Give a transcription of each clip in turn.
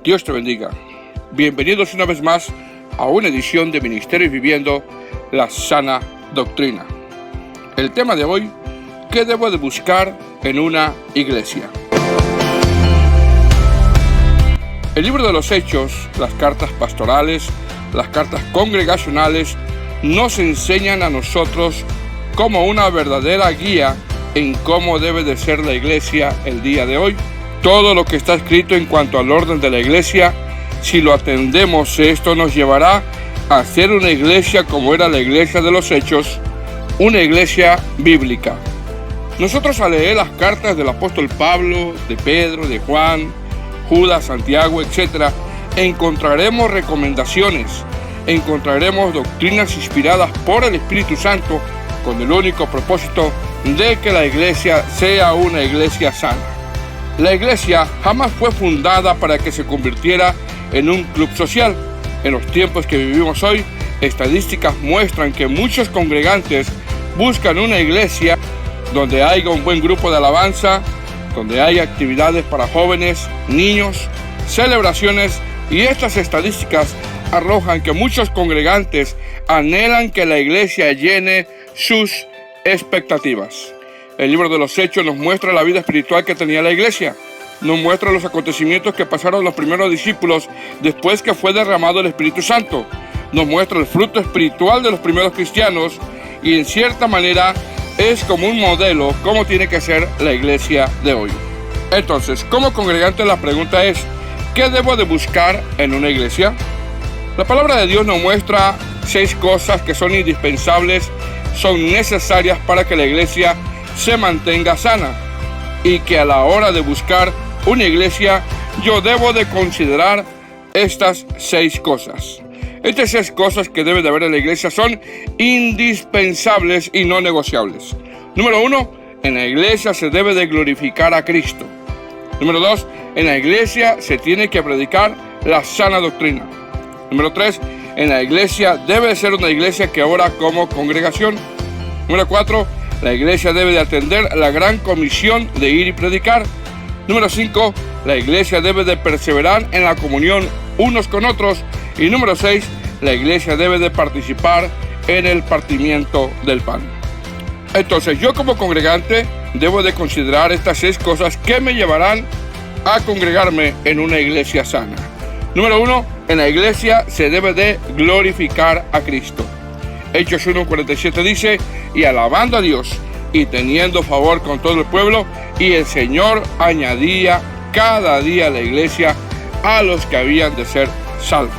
Dios te bendiga. Bienvenidos una vez más a una edición de Ministerios Viviendo la Sana Doctrina. El tema de hoy: ¿qué debo de buscar en una iglesia? El libro de los Hechos, las cartas pastorales, las cartas congregacionales nos enseñan a nosotros como una verdadera guía en cómo debe de ser la iglesia el día de hoy. Todo lo que está escrito en cuanto al orden de la iglesia, si lo atendemos, esto nos llevará a ser una iglesia como era la iglesia de los Hechos, una iglesia bíblica. Nosotros, al leer las cartas del apóstol Pablo, de Pedro, de Juan, Judas, Santiago, etc., encontraremos recomendaciones, encontraremos doctrinas inspiradas por el Espíritu Santo con el único propósito de que la iglesia sea una iglesia sana. La iglesia jamás fue fundada para que se convirtiera en un club social. En los tiempos que vivimos hoy, estadísticas muestran que muchos congregantes buscan una iglesia donde haya un buen grupo de alabanza, donde haya actividades para jóvenes, niños, celebraciones, y estas estadísticas arrojan que muchos congregantes anhelan que la iglesia llene sus expectativas. El libro de los Hechos nos muestra la vida espiritual que tenía la iglesia. Nos muestra los acontecimientos que pasaron los primeros discípulos después que fue derramado el Espíritu Santo. Nos muestra el fruto espiritual de los primeros cristianos y en cierta manera es como un modelo cómo tiene que ser la iglesia de hoy. Entonces, como congregante, la pregunta es: ¿qué debo de buscar en una iglesia? La palabra de Dios nos muestra 6 cosas que son indispensables, son necesarias para que la iglesia se mantenga sana, y que a la hora de buscar una iglesia yo debo de considerar estas 6 cosas. Estas 6 cosas que debe de haber en la iglesia son indispensables y no negociables. Número 1, en la iglesia se debe de glorificar a Cristo. Número 2, en la iglesia se tiene que predicar la sana doctrina. Número 3, en la iglesia debe de ser una iglesia que ora como congregación. Número 4, la iglesia debe de atender la gran comisión de ir y predicar. Número 5, la iglesia debe de perseverar en la comunión unos con otros. Y número 6, la iglesia debe de participar en el partimiento del pan. Entonces, yo como congregante debo de considerar estas 6 cosas que me llevarán a congregarme en una iglesia sana. Número 1, en la iglesia se debe de glorificar a Cristo. Hechos 1:47 dice: y alabando a Dios y teniendo favor con todo el pueblo, y el Señor añadía cada día a la iglesia a los que habían de ser salvos.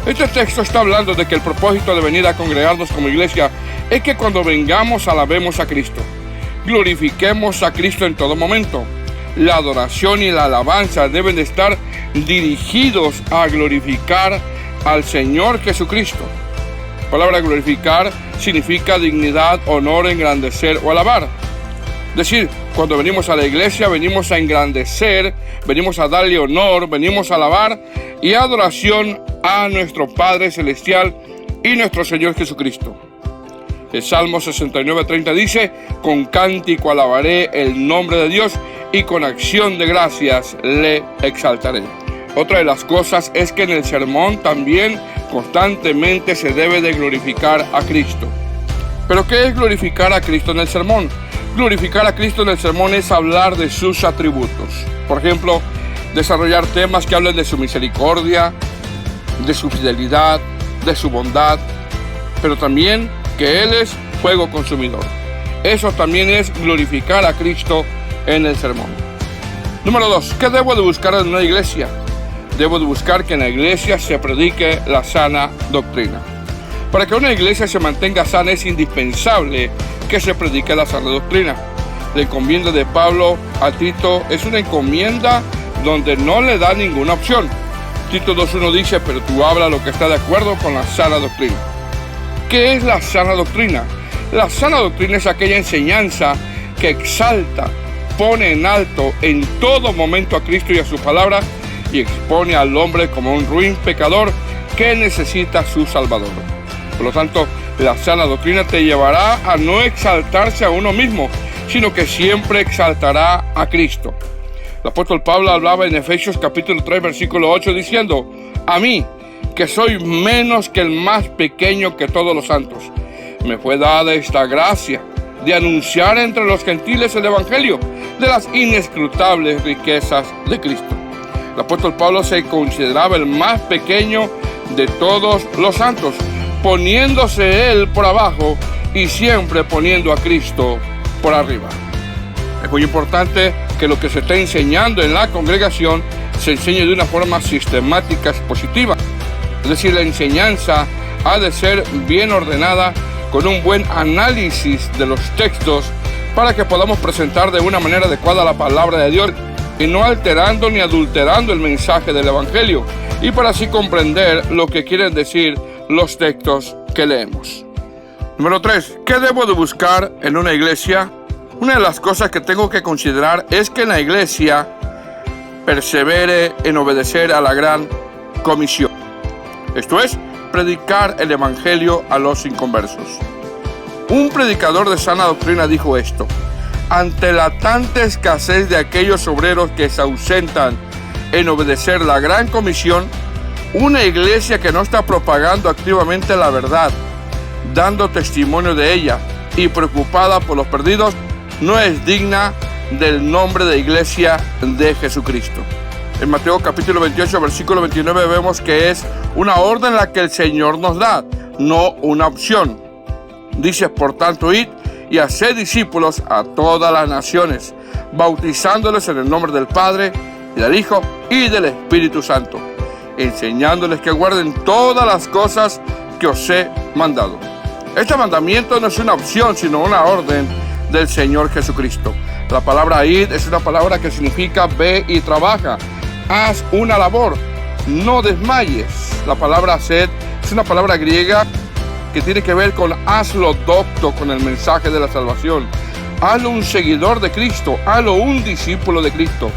Este texto está hablando de que el propósito de venir a congregarnos como iglesia es que cuando vengamos alabemos a Cristo, glorifiquemos a Cristo en todo momento. La adoración y la alabanza deben de estar dirigidos a glorificar al Señor Jesucristo. La palabra glorificar significa dignidad, honor, engrandecer o alabar. Es decir, cuando venimos a la iglesia venimos a engrandecer, venimos a darle honor, venimos a alabar y adoración a nuestro Padre Celestial y nuestro Señor Jesucristo. El Salmo 69:30 dice: con cántico alabaré el nombre de Dios y con acción de gracias le exaltaré. Otra de las cosas es que en el sermón también constantemente se debe de glorificar a Cristo. ¿Pero qué es glorificar a Cristo en el sermón? Glorificar a Cristo en el sermón es hablar de sus atributos. Por ejemplo, desarrollar temas que hablen de su misericordia, de su fidelidad, de su bondad, pero también que Él es fuego consumidor. Eso también es glorificar a Cristo en el sermón. Número 2, ¿qué debo de buscar en una iglesia? Debo de buscar que en la iglesia se predique la sana doctrina. Para que una iglesia se mantenga sana es indispensable que se predique la sana doctrina. La encomienda de Pablo a Tito es una encomienda donde no le da ninguna opción. Tito 2:1 dice: pero tú habla lo que está de acuerdo con la sana doctrina. ¿Qué es la sana doctrina? La sana doctrina es aquella enseñanza que exalta, pone en alto en todo momento a Cristo y a su palabra y expone al hombre como un ruin pecador que necesita su Salvador. Por lo tanto, la sana doctrina te llevará a no exaltarse a uno mismo, sino que siempre exaltará a Cristo. El apóstol Pablo hablaba en Efesios capítulo 3, versículo 8, diciendo: a mí, que soy menos que el más pequeño que todos los santos, me fue dada esta gracia de anunciar entre los gentiles el evangelio de las inescrutables riquezas de Cristo. El apóstol Pablo se consideraba el más pequeño de todos los santos, poniéndose él por abajo y siempre poniendo a Cristo por arriba. Es muy importante que lo que se está enseñando en la congregación se enseñe de una forma sistemática, expositiva. Es decir, la enseñanza ha de ser bien ordenada, con un buen análisis de los textos, para que podamos presentar de una manera adecuada la palabra de Dios y no alterando ni adulterando el mensaje del evangelio, y para así comprender lo que quieren decir los textos que leemos. Número 3. ¿Qué debo de buscar en una iglesia? Una de las cosas que tengo que considerar es que en la iglesia persevere en obedecer a la gran comisión. Esto es, predicar el evangelio a los inconversos. Un predicador de sana doctrina dijo esto: ante la tanta escasez de aquellos obreros que se ausentan en obedecer la gran comisión, una iglesia que no está propagando activamente la verdad, dando testimonio de ella y preocupada por los perdidos, no es digna del nombre de iglesia de Jesucristo. En Mateo capítulo 28, versículo 29 vemos que es una orden la que el Señor nos da, no una opción. Dice: por tanto, id y haced discípulos a todas las naciones, bautizándoles en el nombre del Padre, y del Hijo, y del Espíritu Santo, enseñándoles que guarden todas las cosas que os he mandado. Este mandamiento no es una opción, sino una orden del Señor Jesucristo. La palabra id es una palabra que significa ve y trabaja. Haz una labor, no desmayes. La palabra haced es una palabra griega que tiene que ver con hazlo docto con el mensaje de la salvación. Hazlo un seguidor de Cristo, hazlo un discípulo de Cristo.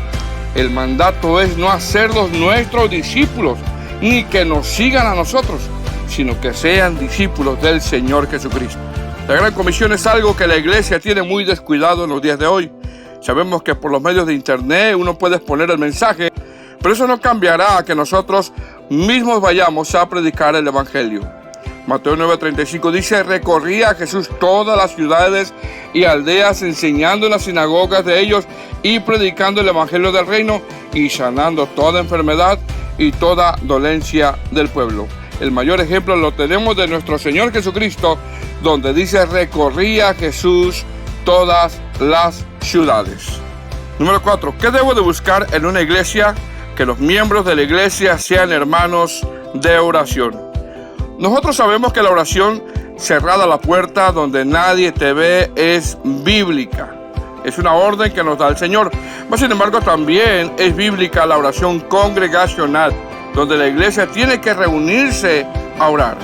El mandato es no hacerlos nuestros discípulos, ni que nos sigan a nosotros, sino que sean discípulos del Señor Jesucristo. La gran comisión es algo que la iglesia tiene muy descuidado en los días de hoy. Sabemos que por los medios de internet uno puede exponer el mensaje, pero eso no cambiará a que nosotros mismos vayamos a predicar el evangelio. Mateo 9:35 dice: recorría Jesús todas las ciudades y aldeas, enseñando en las sinagogas de ellos y predicando el evangelio del reino y sanando toda enfermedad y toda dolencia del pueblo. El mayor ejemplo lo tenemos de nuestro Señor Jesucristo, donde dice: recorría Jesús todas las ciudades. Número 4. ¿Qué debo de buscar en una iglesia? Que los miembros de la iglesia sean hermanos de oración. Nosotros sabemos que la oración cerrada la puerta donde nadie te ve es bíblica. Es una orden que nos da el Señor. Pero sin embargo también es bíblica la oración congregacional, donde la iglesia tiene que reunirse a orar.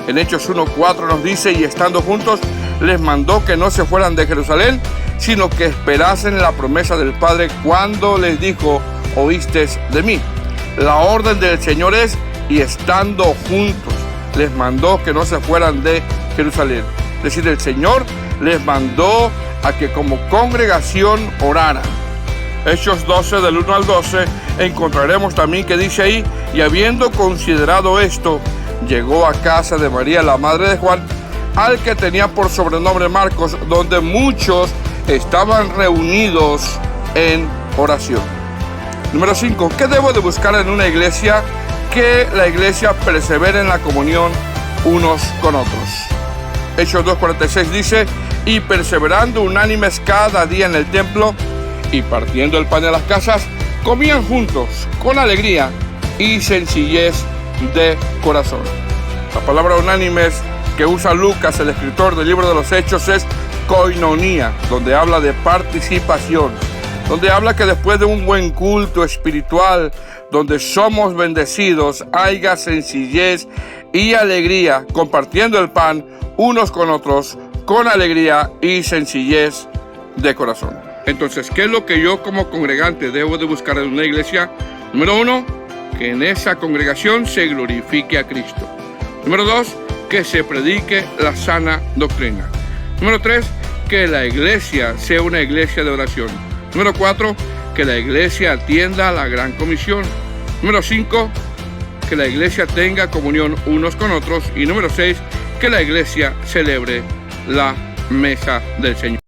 En Hechos 1:4 nos dice: y estando juntos les mandó que no se fueran de Jerusalén, sino que esperasen la promesa del Padre, cuando les dijo: oísteis de mí. La orden del Señor es: y estando juntos les mandó que no se fueran de Jerusalén. Es decir, el Señor les mandó a que como congregación oraran. Hechos 12, del 1 al 12, encontraremos también que dice ahí: y habiendo considerado esto, llegó a casa de María, la madre de Juan, al que tenía por sobrenombre Marcos, donde muchos estaban reunidos en oración. Número 5. ¿Qué debo de buscar en una iglesia? Que la iglesia persevere en la comunión unos con otros. Hechos 2:46 dice: y perseverando unánimes cada día en el templo, y partiendo el pan de las casas, comían juntos con alegría y sencillez de corazón. La palabra unánimes que usa Lucas, el escritor del libro de los Hechos, es koinonía, donde habla de participación, donde habla que después de un buen culto espiritual, donde somos bendecidos, haya sencillez y alegría, compartiendo el pan unos con otros, con alegría y sencillez de corazón. Entonces, ¿qué es lo que yo como congregante debo de buscar en una iglesia? Número 1, que en esa congregación se glorifique a Cristo. Número 2, que se predique la sana doctrina. Número 3, que la iglesia sea una iglesia de oración. Número 4, que la iglesia atienda a la gran comisión. Número 5, que la iglesia tenga comunión unos con otros. Y número 6, que la iglesia celebre la mesa del Señor.